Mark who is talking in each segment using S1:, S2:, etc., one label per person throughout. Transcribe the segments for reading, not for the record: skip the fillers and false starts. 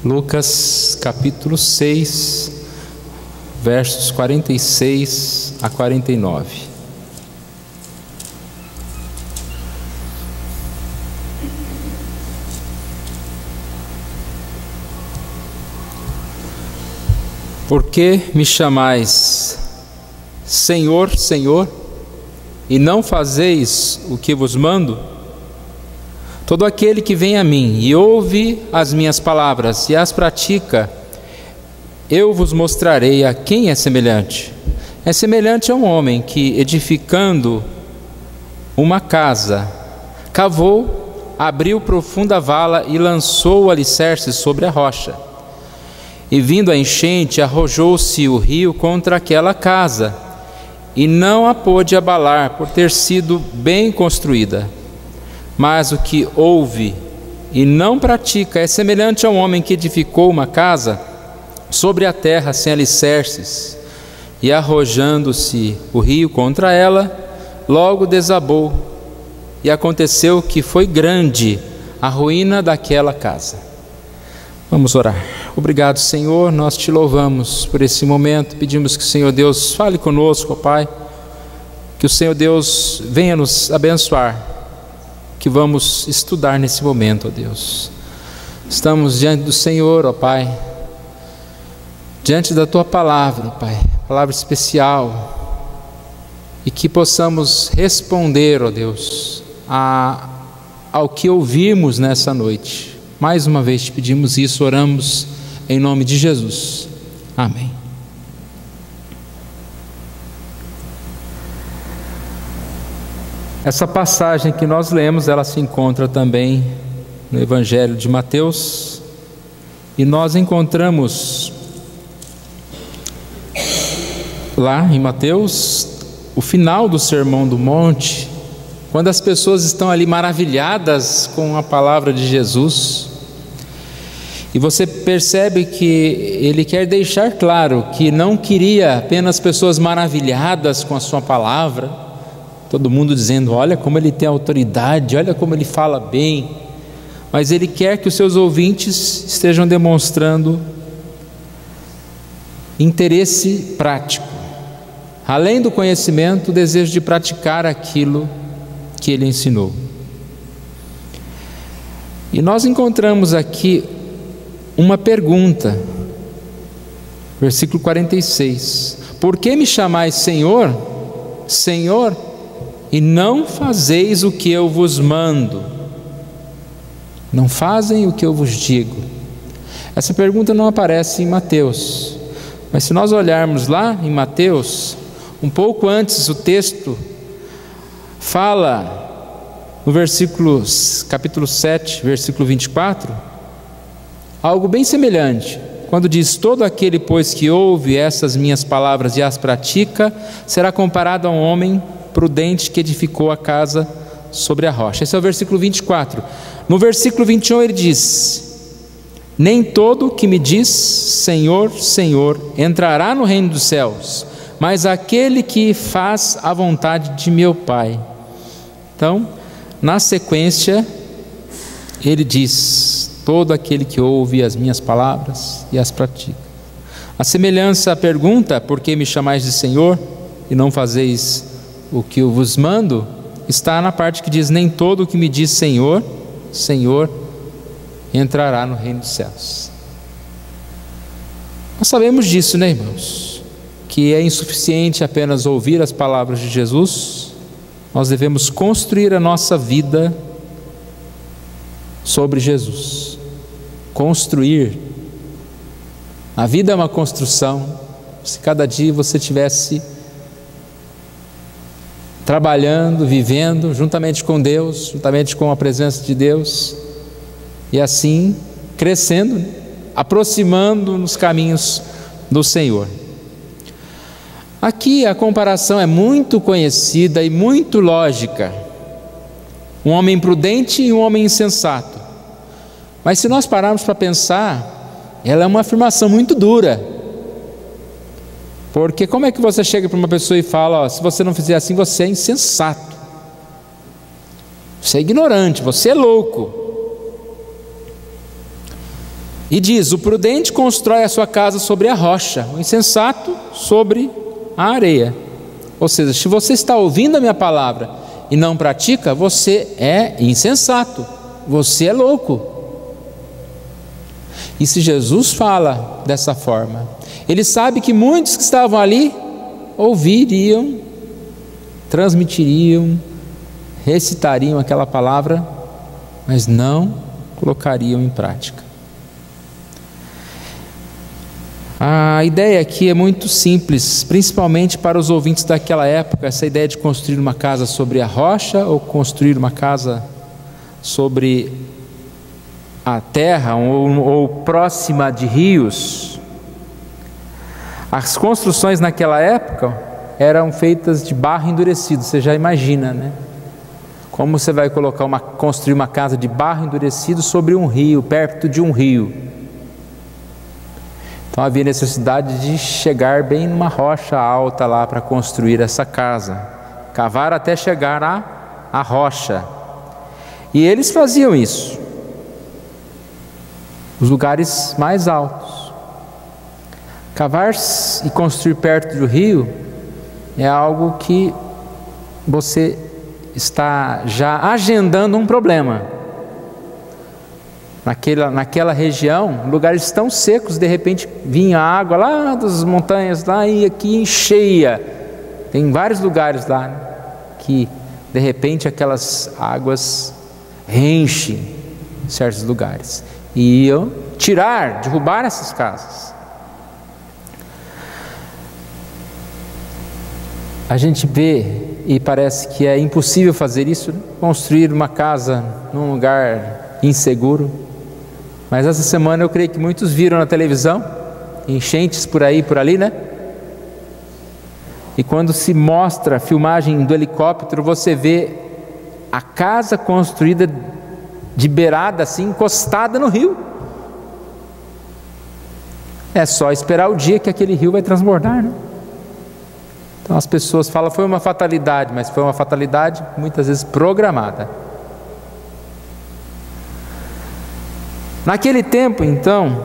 S1: Lucas capítulo 6, versos 46 a 49. Por que me chamais Senhor, Senhor, e não fazeis o que vos mando? Todo aquele que vem a mim e ouve as minhas palavras e as pratica, eu vos mostrarei a quem é semelhante. É semelhante a um homem que, edificando uma casa, cavou, abriu profunda vala e lançou o alicerce sobre a rocha. E vindo a enchente, arrojou-se o rio contra aquela casa, e não a pôde abalar, por ter sido bem construída. Mas o que ouve e não pratica é semelhante a um homem que edificou uma casa sobre a terra sem alicerces, e arrojando-se o rio contra ela, logo desabou, e aconteceu que foi grande a ruína daquela casa. Vamos orar. Obrigado, Senhor, nós te louvamos por esse momento, pedimos que o Senhor Deus fale conosco, ó Pai, que o Senhor Deus venha nos abençoar, que vamos estudar nesse momento, ó Deus. Estamos diante do Senhor, ó Pai, diante da Tua palavra, ó Pai, palavra especial, e que possamos responder, ó Deus, ao que ouvimos nessa noite. Mais uma vez te pedimos isso, oramos em nome de Jesus. Amém. Essa passagem que nós lemos, ela se encontra também no Evangelho de Mateus, e nós encontramos lá em Mateus o final do Sermão do Monte, quando as pessoas estão ali maravilhadas com a palavra de Jesus, e você percebe que ele quer deixar claro que não queria apenas pessoas maravilhadas com a sua palavra, todo mundo dizendo, olha como ele tem autoridade, olha como ele fala bem, mas ele quer que os seus ouvintes estejam demonstrando interesse prático, além do conhecimento, o desejo de praticar aquilo que ele ensinou. E nós encontramos aqui uma pergunta, versículo 46: por que me chamais Senhor, Senhor, e não fazeis o que eu vos mando? Não fazem o que eu vos digo. Essa pergunta não aparece em Mateus, mas se nós olharmos lá em Mateus, um pouco antes, o texto fala no capítulo 7, versículo 24, algo bem semelhante, quando diz, todo aquele, pois, que ouve essas minhas palavras e as pratica, será comparado a um homem prudente que edificou a casa sobre a rocha. Esse é o versículo 24. No versículo 21 ele diz, nem todo que me diz Senhor, Senhor, entrará no reino dos céus, mas aquele que faz a vontade de meu Pai. Então, na sequência, ele diz, todo aquele que ouve as minhas palavras e as pratica. A semelhança à pergunta, por que me chamais de Senhor e não fazeis o que eu vos mando, está na parte que diz, nem todo o que me diz Senhor, Senhor, entrará no reino dos céus. Nós sabemos disso, né, irmãos? Que é insuficiente apenas ouvir as palavras de Jesus, nós devemos construir a nossa vida sobre Jesus. Construir. A vida é uma construção. Se cada dia você estivesse trabalhando, vivendo juntamente com Deus, juntamente com a presença de Deus, e assim crescendo, aproximando nos caminhos do Senhor. Aqui a comparação é muito conhecida e muito lógica. Um homem prudente e um homem insensato. Mas se nós pararmos para pensar, ela é uma afirmação muito dura. Porque como é que você chega para uma pessoa e fala, ó, se você não fizer assim, você é insensato, você é ignorante, você é louco. E diz: o prudente constrói a sua casa sobre a rocha, o insensato sobre a areia. Ou seja, se você está ouvindo a minha palavra e não pratica, você é insensato, você é louco. E se Jesus fala dessa forma, ele sabe que muitos que estavam ali ouviriam, transmitiriam, recitariam aquela palavra, mas não colocariam em prática. A ideia aqui é muito simples, principalmente para os ouvintes daquela época, essa ideia de construir uma casa sobre a rocha ou construir uma casa sobre a terra ou próxima de rios. As construções naquela época eram feitas de barro endurecido, você já imagina, né? Como você vai construir uma casa de barro endurecido sobre um rio, perto de um rio? Então havia necessidade de chegar bem numa rocha alta lá para construir essa casa, cavar até chegar à rocha. E eles faziam isso, os lugares mais altos. Cavar e construir perto do rio é algo que você está já agendando um problema. Naquela região, lugares tão secos, de repente vinha água lá das montanhas, lá e aqui cheia. Tem vários lugares lá, né, que de repente aquelas águas enchem certos lugares e iam derrubar essas casas. A gente vê e parece que é impossível fazer isso, né? Construir uma casa num lugar inseguro. Mas essa semana eu creio que muitos viram na televisão enchentes por aí, por ali, né? E quando se mostra a filmagem do helicóptero, você vê a casa construída de beirada, assim, encostada no rio. É só esperar o dia que aquele rio vai transbordar, né? Então as pessoas falam, foi uma fatalidade, mas foi uma fatalidade muitas vezes programada. Naquele tempo, então,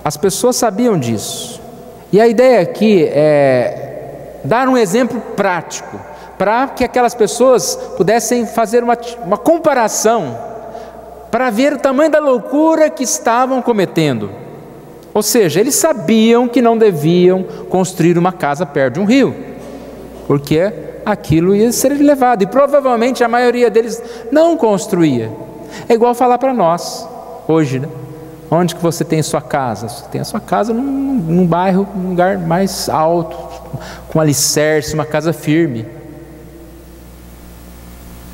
S1: as pessoas sabiam disso. E a ideia aqui é dar um exemplo prático, para que aquelas pessoas pudessem fazer uma comparação, para ver o tamanho da loucura que estavam cometendo. Ou seja, eles sabiam que não deviam construir uma casa perto de um rio, porque aquilo ia ser levado, e provavelmente a maioria deles não construía. É igual falar para nós hoje, né? Onde que você tem a sua casa? Você tem a sua casa num bairro, num lugar mais alto, com alicerce, uma casa firme.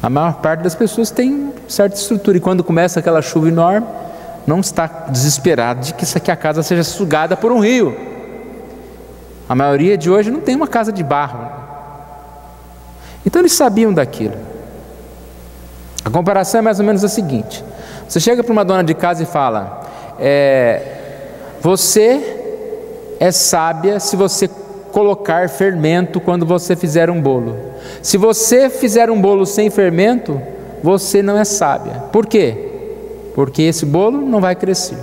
S1: A maior parte das pessoas tem certa estrutura, e quando começa aquela chuva enorme, não está desesperado de que a casa seja sugada por um rio. A maioria de hoje não tem uma casa de barro, né? Então eles sabiam daquilo. A comparação é mais ou menos a seguinte: você chega para uma dona de casa e fala, você é sábia se você colocar fermento quando você fizer um bolo. Se você fizer um bolo sem fermento, você não é sábia. Por quê? Porque esse bolo não vai crescer.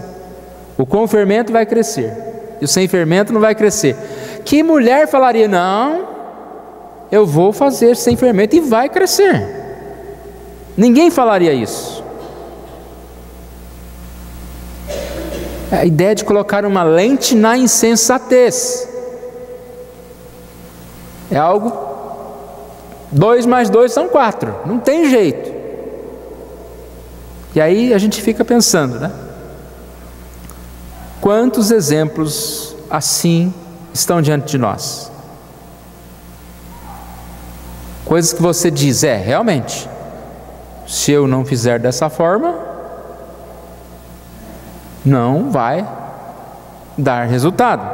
S1: O com fermento vai crescer, e o sem fermento não vai crescer. Que mulher falaria, não, eu vou fazer sem fermento e vai crescer? Ninguém falaria isso. A ideia de colocar uma lente na insensatez. É algo, 2 mais 2 são 4, não tem jeito. E aí a gente fica pensando, né? Quantos exemplos assim estão diante de nós? Coisas que você diz, realmente, se eu não fizer dessa forma, não vai dar resultado.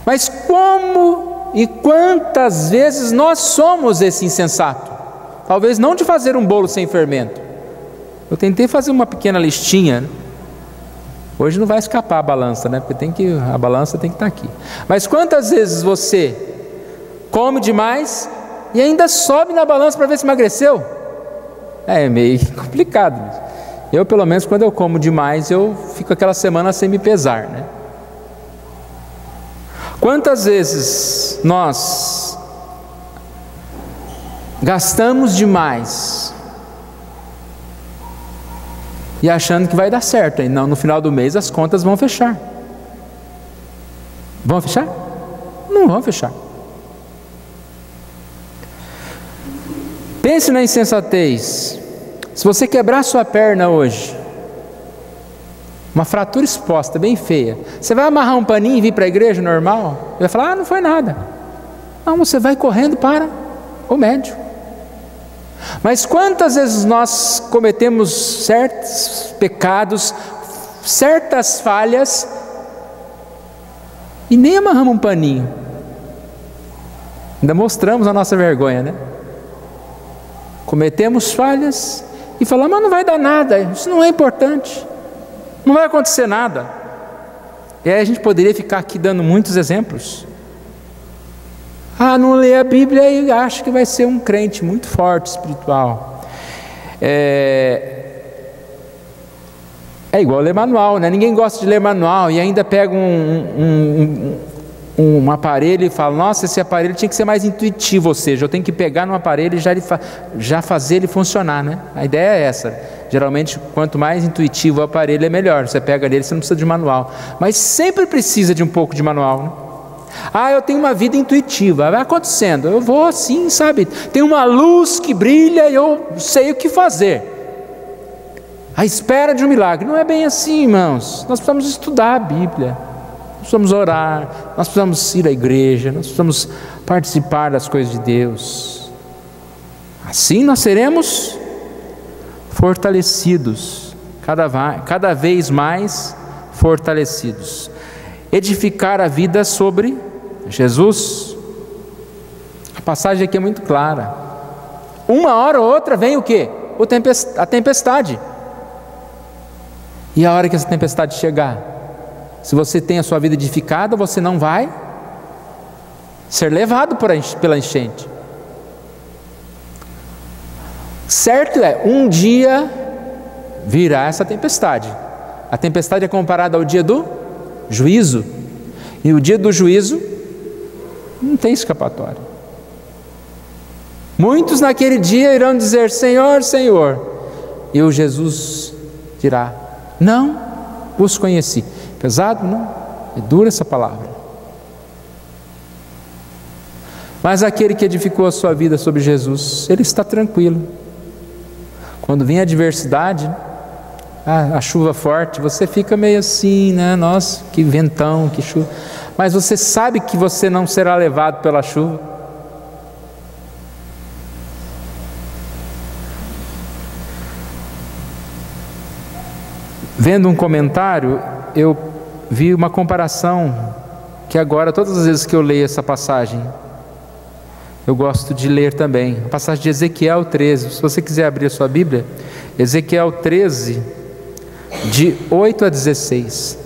S1: Mas como e quantas vezes nós somos esse insensato? Talvez não de fazer um bolo sem fermento. Eu tentei fazer uma pequena listinha, né? Hoje não vai escapar a balança, né? Porque a balança tem que estar aqui. Mas quantas vezes você come demais e ainda sobe na balança para ver se emagreceu? É meio complicado. Eu, pelo menos, quando eu como demais, eu fico aquela semana sem me pesar, né? Quantas vezes nós gastamos demais e achando que vai dar certo, e não, no final do mês as contas vão fechar. Vão fechar? Não vão fechar. Pense na insensatez. Se você quebrar sua perna hoje, uma fratura exposta, bem feia, você vai amarrar um paninho e vir para a igreja normal? Vai falar, não foi nada. Não, você vai correndo para o médico. Mas quantas vezes nós cometemos certos pecados, certas falhas, e nem amarramos um paninho? Ainda mostramos a nossa vergonha, né? Cometemos falhas e falamos, mas não vai dar nada, isso não é importante, não vai acontecer nada. E aí a gente poderia ficar aqui dando muitos exemplos. Não lê a Bíblia e acha que vai ser um crente muito forte, espiritual. É igual ler manual, né? Ninguém gosta de ler manual e ainda pega um aparelho e fala, nossa, esse aparelho tinha que ser mais intuitivo, ou seja, eu tenho que pegar no aparelho e já fazer ele funcionar, né? A ideia é essa. Geralmente, quanto mais intuitivo o aparelho é melhor. Você pega nele, você não precisa de manual, mas sempre precisa de um pouco de manual, né? Eu tenho uma vida intuitiva, vai acontecendo, eu vou assim, sabe? Tem uma luz que brilha e eu sei o que fazer, à espera de um milagre. Não é bem assim, irmãos. Nós precisamos estudar a Bíblia, nós precisamos orar, nós precisamos ir à igreja, nós precisamos participar das coisas de Deus. Assim nós seremos fortalecidos, cada vez mais fortalecidos. Edificar a vida sobre Jesus. A passagem aqui é muito clara. Uma hora ou outra vem o quê? A tempestade. E a hora que essa tempestade chegar, se você tem a sua vida edificada, você não vai ser levado pela enchente. Certo é, um dia virá essa tempestade. A tempestade é comparada ao dia do juízo, e o dia do juízo não tem escapatória. Muitos naquele dia irão dizer, Senhor, Senhor, e o Jesus dirá, não os conheci. Pesado, não? É dura essa palavra. Mas aquele que edificou a sua vida sobre Jesus, ele está tranquilo. Quando vem a adversidade, a chuva forte, você fica meio assim, né? Nossa, que ventão, que chuva. Mas você sabe que você não será levado pela chuva. Vendo um comentário, eu vi uma comparação que agora, todas as vezes que eu leio essa passagem, eu gosto de ler também. A passagem de Ezequiel 13. Se você quiser abrir a sua Bíblia, Ezequiel 13, de 8 a 16.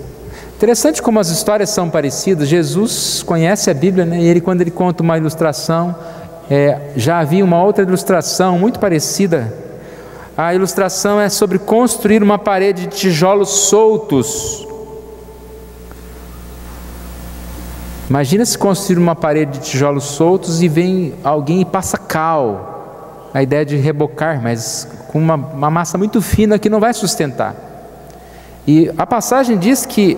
S1: Interessante como as histórias são parecidas. Jesus conhece a Bíblia, né? E ele, quando ele conta uma ilustração, já havia uma outra ilustração muito parecida. A ilustração é sobre construir uma parede de tijolos soltos. Imagina se construir uma parede de tijolos soltos e vem alguém e passa cal. A ideia de rebocar, mas com uma massa muito fina que não vai sustentar. E a passagem diz que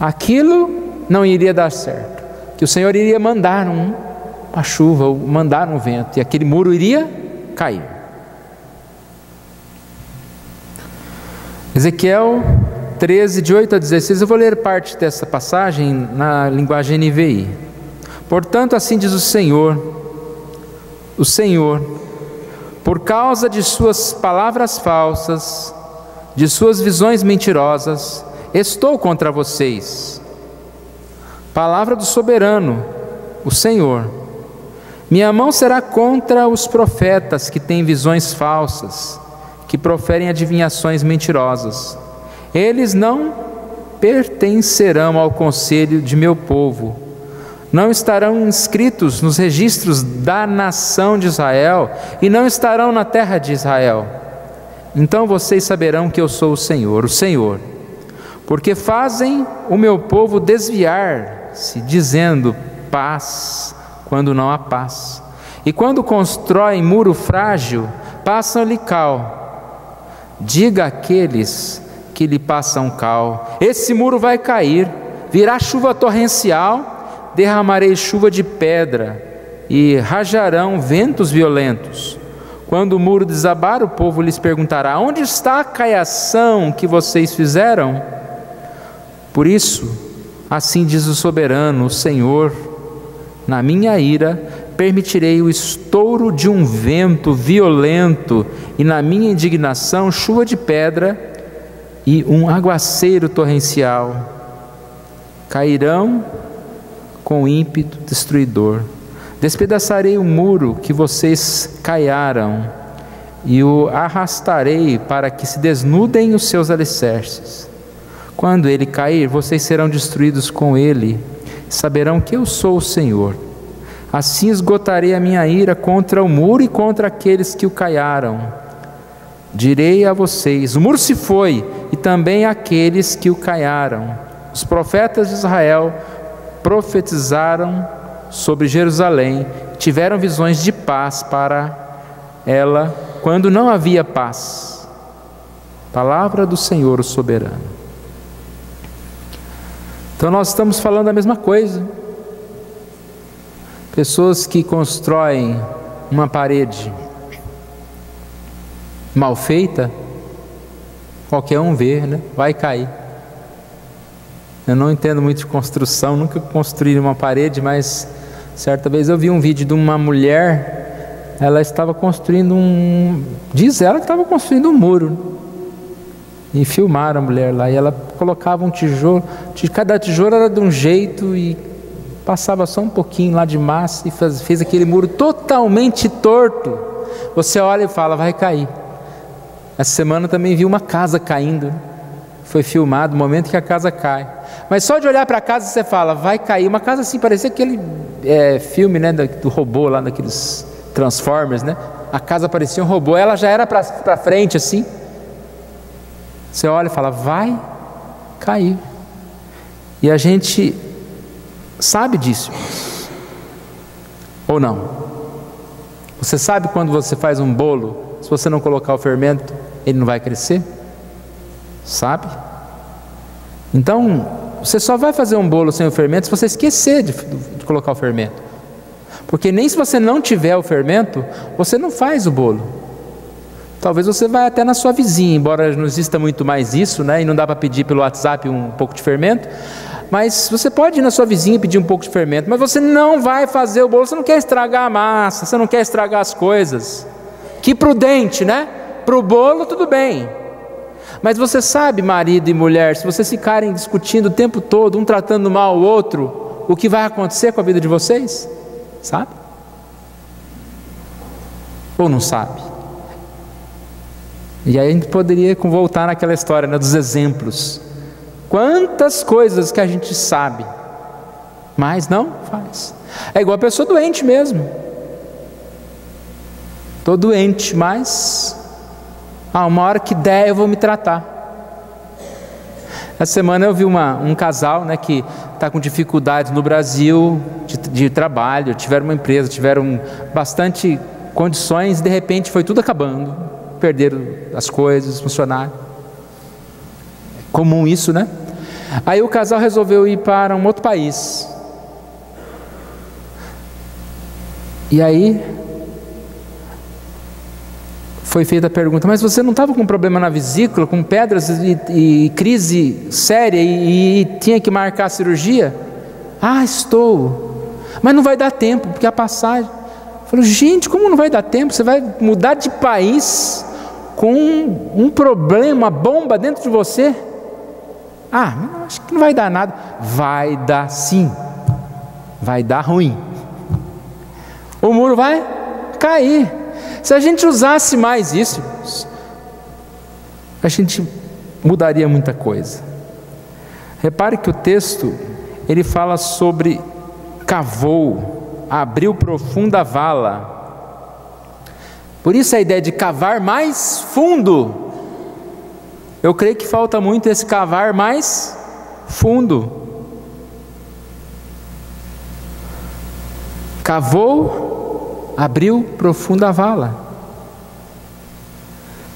S1: aquilo não iria dar certo, que o Senhor iria mandar uma chuva, ou mandar um vento, e aquele muro iria cair. Ezequiel 13, de 8 a 16, eu vou ler parte dessa passagem na linguagem NVI. Portanto, assim diz o Senhor, por causa de suas palavras falsas, de suas visões mentirosas, estou contra vocês. Palavra do soberano, o Senhor. Minha mão será contra os profetas que têm visões falsas, que proferem adivinhações mentirosas. Eles não pertencerão ao conselho de meu povo, não estarão inscritos nos registros da nação de Israel, e não estarão na terra de Israel. Então vocês saberão que eu sou o Senhor, porque fazem o meu povo desviar-se, dizendo paz, quando não há paz. E quando constroem muro frágil, passam-lhe cal. Diga àqueles que lhe passam cal: esse muro vai cair, virá chuva torrencial, derramarei chuva de pedra, e rajarão ventos violentos. Quando o muro desabar, o povo lhes perguntará: onde está a caiação que vocês fizeram? Por isso, assim diz o soberano, o Senhor: na minha ira permitirei o estouro de um vento violento, e na minha indignação chuva de pedra e um aguaceiro torrencial. Cairão com ímpeto destruidor. Despedaçarei o muro que vocês caiaram e o arrastarei para que se desnudem os seus alicerces. Quando ele cair, vocês serão destruídos com ele, saberão que eu sou o Senhor. Assim esgotarei a minha ira contra o muro e contra aqueles que o caiaram. Direi a vocês: o muro se foi, e também aqueles que o caiaram. Os profetas de Israel profetizaram sobre Jerusalém, tiveram visões de paz para ela, quando não havia paz. Palavra do Senhor, o soberano. Então nós estamos falando a mesma coisa. Pessoas que constroem uma parede mal feita, qualquer um vê, né? Vai cair. Eu não entendo muito de construção, nunca construí uma parede, mas certa vez eu vi um vídeo de uma mulher, ela estava construindo diz ela que estava construindo um muro, e filmaram a mulher lá, e ela colocava um tijolo, cada tijolo era de um jeito, e passava só um pouquinho lá de massa, e fez aquele muro totalmente torto. Você olha e fala: vai cair. Essa semana também vi uma casa caindo, foi filmado o momento que a casa cai. Mas só de olhar para a casa você fala: vai cair. Uma casa assim, parecia aquele filme, né, do robô lá, daqueles Transformers, né? A casa parecia um robô, ela já era para frente assim. Você olha e fala: vai cair. E a gente sabe disso, ou não? Você sabe quando você faz um bolo, se você não colocar o fermento, ele não vai crescer? Sabe? Então, você só vai fazer um bolo sem o fermento se você esquecer de colocar o fermento. Porque nem se você não tiver o fermento, você não faz o bolo. Talvez você vá até na sua vizinha, embora não exista muito mais isso, né? E não dá para pedir pelo WhatsApp um pouco de fermento. Mas você pode ir na sua vizinha e pedir um pouco de fermento. Mas você não vai fazer o bolo, você não quer estragar a massa, você não quer estragar as coisas. Que prudente, né? Para o bolo tudo bem. Mas você sabe, marido e mulher, se vocês ficarem discutindo o tempo todo, um tratando mal o outro, o que vai acontecer com a vida de vocês? Sabe? Ou não sabe? E aí a gente poderia voltar naquela história, né, dos exemplos. Quantas coisas que a gente sabe, mas não faz. É igual a pessoa doente mesmo. Estou doente, mas uma hora que der eu vou me tratar. Essa semana eu vi um casal, né, que está com dificuldades no Brasil de trabalho, tiveram uma empresa, tiveram bastante condições, de repente foi tudo acabando, perderam as coisas, os funcionários. Comum isso, né? Aí o casal resolveu ir para um outro país. E aí foi feita a pergunta: mas você não estava com problema na vesícula, com pedras e crise séria e tinha que marcar a cirurgia? Estou. Mas não vai dar tempo, porque a passagem... Eu falei: gente, como não vai dar tempo? Você vai mudar de país com um problema, uma bomba dentro de você? Acho que não vai dar nada. Vai dar sim. Vai dar ruim. O muro vai cair. Se a gente usasse mais isso, a gente mudaria muita coisa. Repare que o texto, ele fala sobre cavou, abriu profunda vala. Por isso a ideia de cavar mais fundo, Eu creio que falta muito esse cavar mais fundo. Cavou, abriu profunda vala.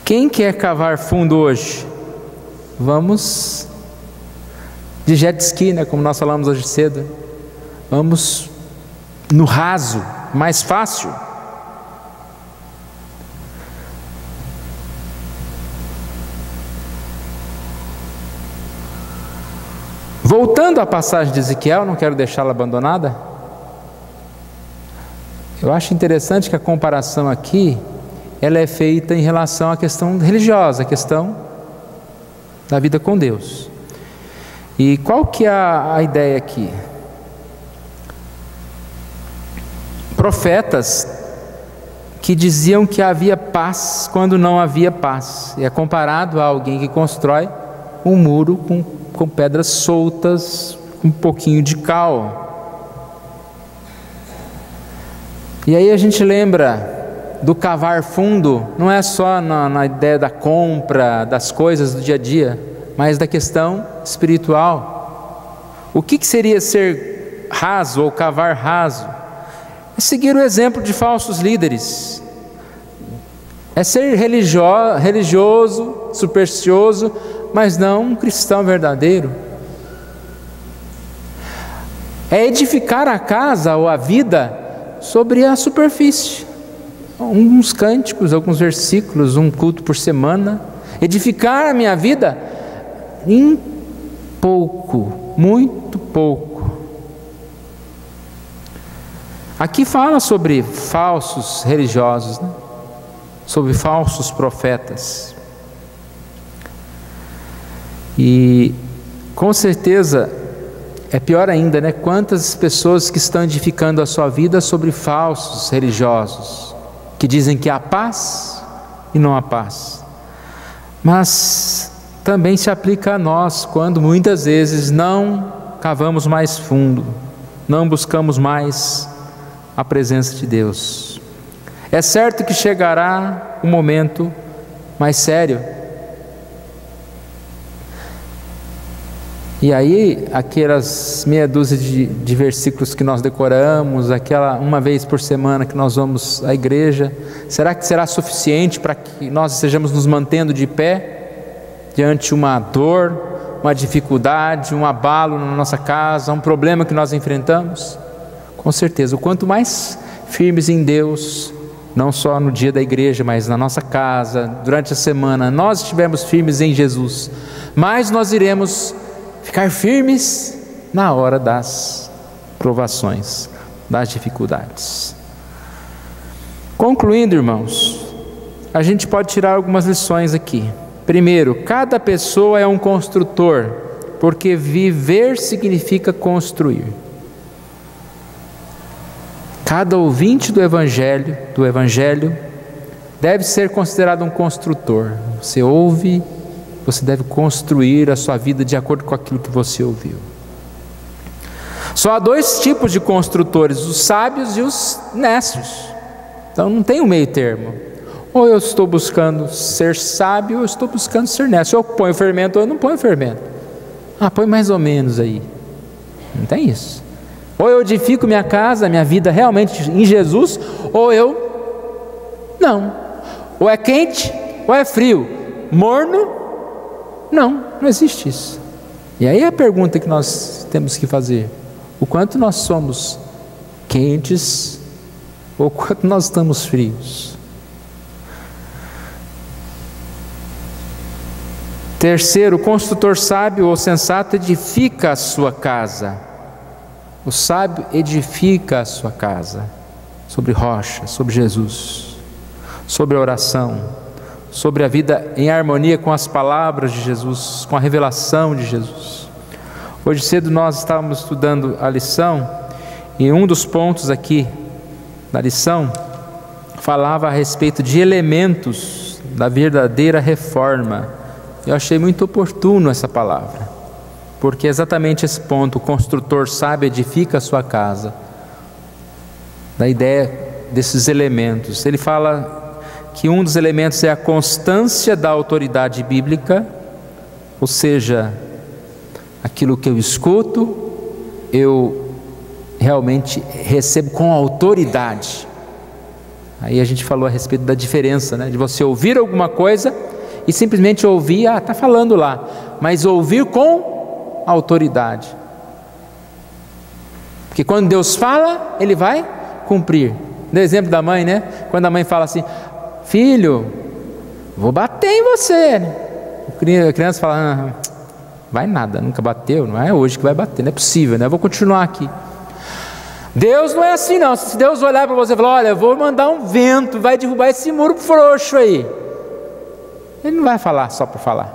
S1: Quem quer cavar fundo hoje? Vamos de jet ski, né, como nós falamos hoje cedo. Vamos no raso, mais fácil. Voltando à passagem de Ezequiel, não quero deixá-la abandonada. Eu acho interessante que a comparação aqui, ela é feita em relação à questão religiosa, a questão da vida com Deus. E qual que é a ideia aqui? Profetas que diziam que havia paz quando não havia paz. E é comparado a alguém que constrói um muro com pedras soltas, com um pouquinho de cal. E aí a gente lembra do cavar fundo, não é só na ideia da compra, das coisas do dia a dia, mas da questão espiritual. O que seria ser raso ou cavar raso? É seguir o exemplo de falsos líderes. É ser religioso, supersticioso, mas não um cristão verdadeiro. É edificar a casa ou a vida sobre a superfície. Uns cânticos, alguns versículos, um culto por semana. Edificar a minha vida em pouco, muito pouco. Aqui fala sobre falsos religiosos, né? Sobre falsos profetas. E com certeza é pior ainda, né? Quantas pessoas que estão edificando a sua vida sobre falsos religiosos, que dizem que há paz e não há paz. Mas também se aplica a nós, quando muitas vezes não cavamos mais fundo, não buscamos mais a presença de Deus. É certo que chegará um momento mais sério. E aí, aquelas meia dúzia de versículos que nós decoramos, aquela uma vez por semana que nós vamos à igreja, será que será suficiente para que nós estejamos nos mantendo de pé diante uma dor, uma dificuldade, um abalo na nossa casa, um problema que nós enfrentamos? Com certeza, o quanto mais firmes em Deus, não só no dia da igreja, mas na nossa casa, durante a semana, nós estivermos firmes em Jesus, mais nós iremos ficar firmes na hora das provações, das dificuldades. Concluindo, irmãos, a gente pode tirar algumas lições aqui. Primeiro, cada pessoa é um construtor, porque viver significa construir. Cada ouvinte do Evangelho deve ser considerado um construtor. Você ouve, você deve construir a sua vida de acordo com aquilo que você ouviu. Só há dois tipos de construtores, os sábios e os nécios. Então não tem um meio termo. Ou eu estou buscando ser sábio, ou eu estou buscando ser nécio. Ou eu ponho fermento, ou eu não ponho fermento. Põe mais ou menos aí. Não tem isso. Ou eu edifico minha casa, minha vida realmente em Jesus, ou eu não. Ou é quente, ou é frio. Morno, não existe isso. E aí é a pergunta que nós temos que fazer: o quanto nós somos quentes, ou o quanto nós estamos frios? Terceiro, o construtor sábio ou sensato edifica a sua casa. O sábio edifica a sua casa sobre rocha, sobre Jesus, sobre a oração, sobre a vida em harmonia com as palavras de Jesus, com a revelação de Jesus. Hoje cedo nós estávamos estudando a lição, e um dos pontos aqui da lição falava a respeito de elementos da verdadeira reforma. Eu achei muito oportuno essa palavra, porque é exatamente esse ponto: o construtor sábio edifica a sua casa, da ideia desses elementos. Ele fala que um dos elementos é a constância da autoridade bíblica, Ou seja, aquilo que eu escuto, eu realmente recebo com autoridade. Aí a gente falou a respeito da diferença, né? De você ouvir alguma coisa e simplesmente ouvir, está falando lá, mas ouvir com autoridade. Porque quando Deus fala, Ele vai cumprir. No exemplo da mãe, né? Quando a mãe fala assim: filho, vou bater em você. A criança fala: vai nada, nunca bateu, não é hoje que vai bater, não é possível, né? Eu vou continuar aqui. Deus não é assim não. Se Deus olhar para você e falar: olha, eu vou mandar um vento, vai derrubar esse muro frouxo aí, Ele não vai falar só por falar.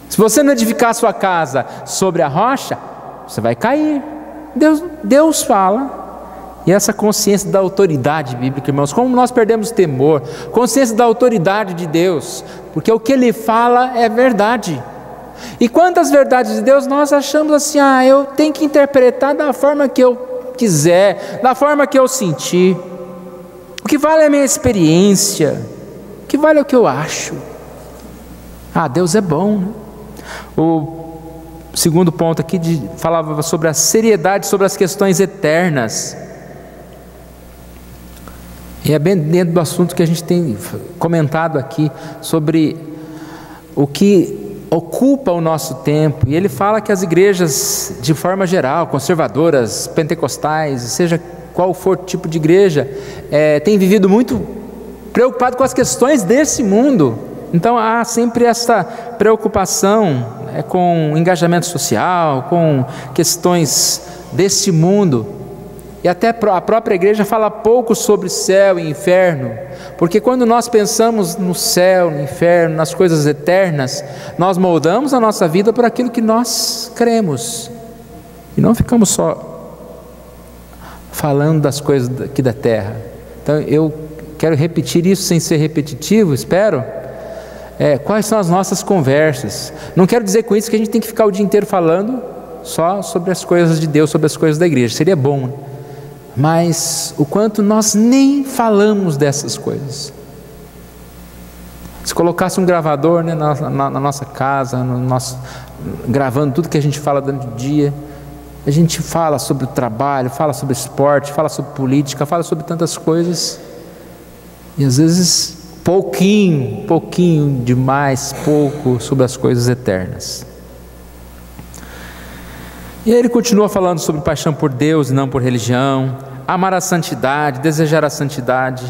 S1: Se você não edificar a sua casa sobre a rocha, você vai cair. Deus fala. E essa consciência da autoridade bíblica, irmãos, como nós perdemos temor, consciência da autoridade de Deus, porque o que Ele fala é verdade. E quantas verdades de Deus nós achamos assim: eu tenho que interpretar da forma que eu quiser, da forma que eu sentir. O que vale é a minha experiência, o que vale é o que eu acho. Deus é bom, né? O segundo ponto aqui falava sobre a seriedade, sobre as questões eternas. E é bem dentro do assunto que a gente tem comentado aqui, sobre o que ocupa o nosso tempo. E ele fala que as igrejas, de forma geral, conservadoras, pentecostais, seja qual for o tipo de igreja, têm vivido muito preocupado com as questões desse mundo. Então há sempre essa preocupação com engajamento social, com questões desse mundo. E até a própria igreja fala pouco sobre céu e inferno, porque quando nós pensamos no céu, no inferno, nas coisas eternas, nós moldamos a nossa vida por aquilo que nós cremos, e não ficamos só falando das coisas aqui da terra. Então eu quero repetir isso sem ser repetitivo, espero. Quais são as nossas conversas? Não quero dizer com isso que a gente tem que ficar o dia inteiro falando só sobre as coisas de Deus, sobre as coisas da igreja, seria bom, né? Mas o quanto nós nem falamos dessas coisas. Se colocasse um gravador, né, na nossa casa, gravando tudo que a gente fala durante o dia, a gente fala sobre o trabalho, fala sobre esporte, fala sobre política, fala sobre tantas coisas, e às vezes pouquinho demais, pouco sobre as coisas eternas. E aí ele continua falando sobre paixão por Deus e não por religião, amar a santidade, desejar a santidade,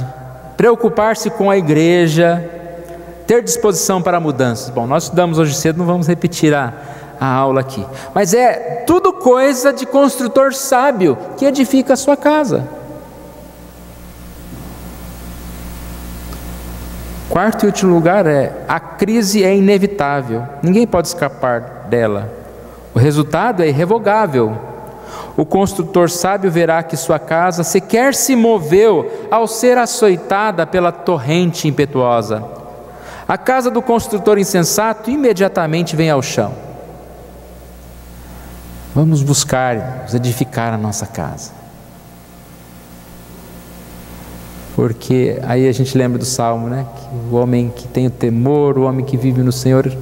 S1: preocupar-se com a igreja, ter disposição para mudanças. Bom, nós estudamos hoje cedo, não vamos repetir a aula aqui, mas é tudo coisa de construtor sábio que edifica a sua casa. Quarto e último lugar a crise é inevitável, ninguém pode escapar dela. O resultado é irrevogável. O construtor sábio verá que sua casa sequer se moveu ao ser açoitada pela torrente impetuosa. A casa do construtor insensato imediatamente vem ao chão. Vamos edificar a nossa casa. Porque aí a gente lembra do Salmo, né? Que o homem que tem o temor, o homem que vive no Senhor,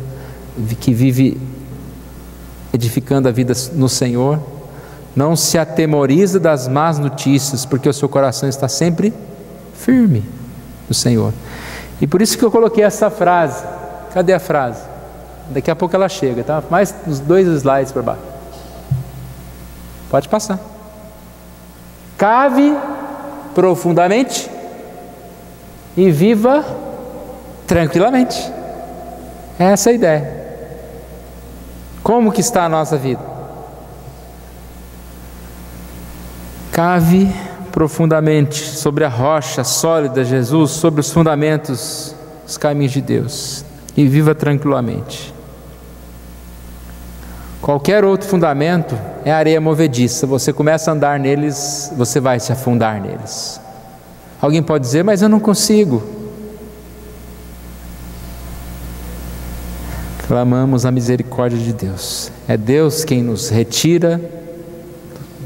S1: que vive edificando a vida no Senhor, não se atemoriza das más notícias, porque o seu coração está sempre firme no Senhor. E por isso que eu coloquei essa frase. Cadê a frase? Daqui a pouco ela chega, tá? Mais uns 2 slides para baixo. Pode passar. Cave profundamente e viva tranquilamente. Essa é a ideia. Como que está a nossa vida? Cave profundamente sobre a rocha sólida, Jesus, sobre os fundamentos, os caminhos de Deus, e viva tranquilamente. Qualquer outro fundamento é areia movediça. Você começa a andar neles, você vai se afundar neles. Alguém pode dizer: mas eu não consigo. Clamamos a misericórdia de Deus. É Deus quem nos retira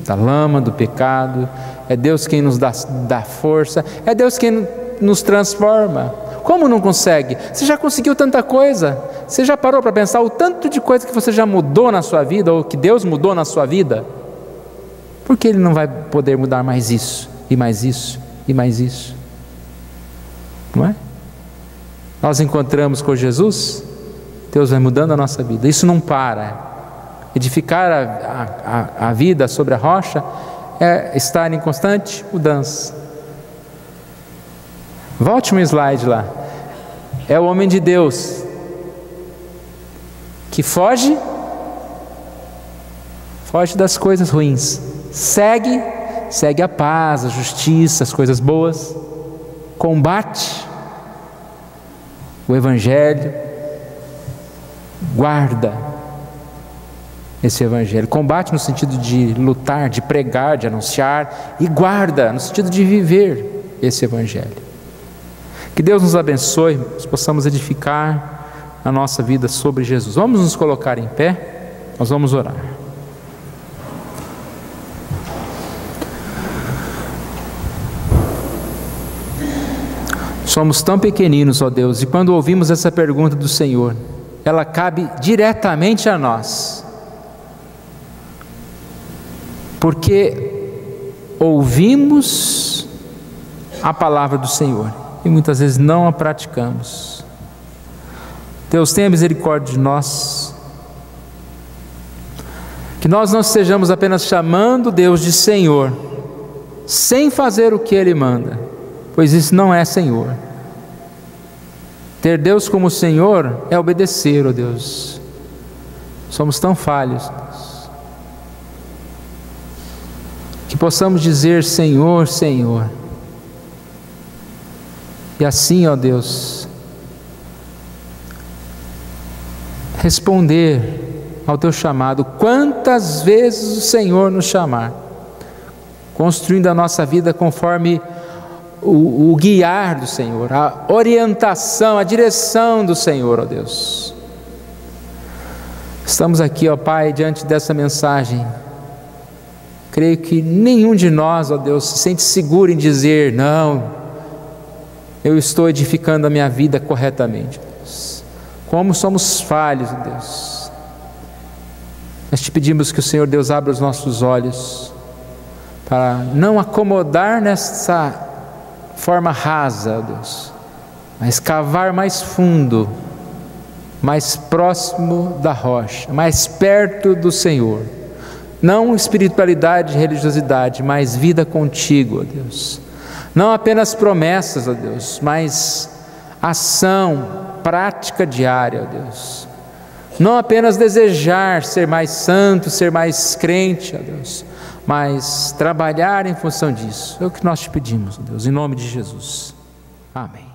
S1: da lama, do pecado. É Deus quem nos dá força. É Deus quem nos transforma. Como não consegue? Você já conseguiu tanta coisa. Você já parou para pensar o tanto de coisa que você já mudou na sua vida, ou que Deus mudou na sua vida? Por que Ele não vai poder mudar mais isso, e mais isso, e mais isso? Não é? Nós encontramos com Jesus, Deus vai mudando a nossa vida. Isso não para. Edificar a vida sobre a rocha é estar em constante mudança. Volte um slide lá. É o homem de Deus que foge das coisas ruins, segue a paz, a justiça, as coisas boas, combate o Evangelho, guarda esse Evangelho, combate no sentido de lutar, de pregar, de anunciar, e guarda no sentido de viver esse Evangelho. Que Deus nos abençoe, nós possamos edificar a nossa vida sobre Jesus. Vamos nos colocar em pé, nós vamos orar. Somos tão pequeninos, ó Deus, e quando ouvimos essa pergunta do Senhor, ela cabe diretamente a nós, porque ouvimos a palavra do Senhor e muitas vezes não a praticamos. Deus, tenha misericórdia de nós, que nós não estejamos apenas chamando Deus de Senhor, sem fazer o que Ele manda, pois isso não é Senhor. Ter Deus como Senhor é obedecer, ó Deus. Somos tão falhos, Deus. Que possamos dizer Senhor, Senhor. E assim, ó Deus, responder ao Teu chamado, quantas vezes o Senhor nos chamar, construindo a nossa vida conforme o guiar do Senhor, a orientação, a direção do Senhor, ó Deus. Estamos aqui, ó Pai, diante dessa mensagem. Creio que nenhum de nós, ó Deus, se sente seguro em dizer, não, eu estou edificando a minha vida corretamente, Deus. Como somos falhos, Deus. Nós te pedimos que o Senhor Deus abra os nossos olhos, para não acomodar nessa forma rasa, ó Deus, mas cavar mais fundo, mais próximo da rocha, mais perto do Senhor. Não espiritualidade e religiosidade, mas vida contigo, ó Deus. Não apenas promessas, ó Deus, mas ação, prática diária, ó Deus. Não apenas desejar ser mais santo, ser mais crente, ó Deus, mas trabalhar em função disso. É o que nós te pedimos, ó Deus, em nome de Jesus. Amém.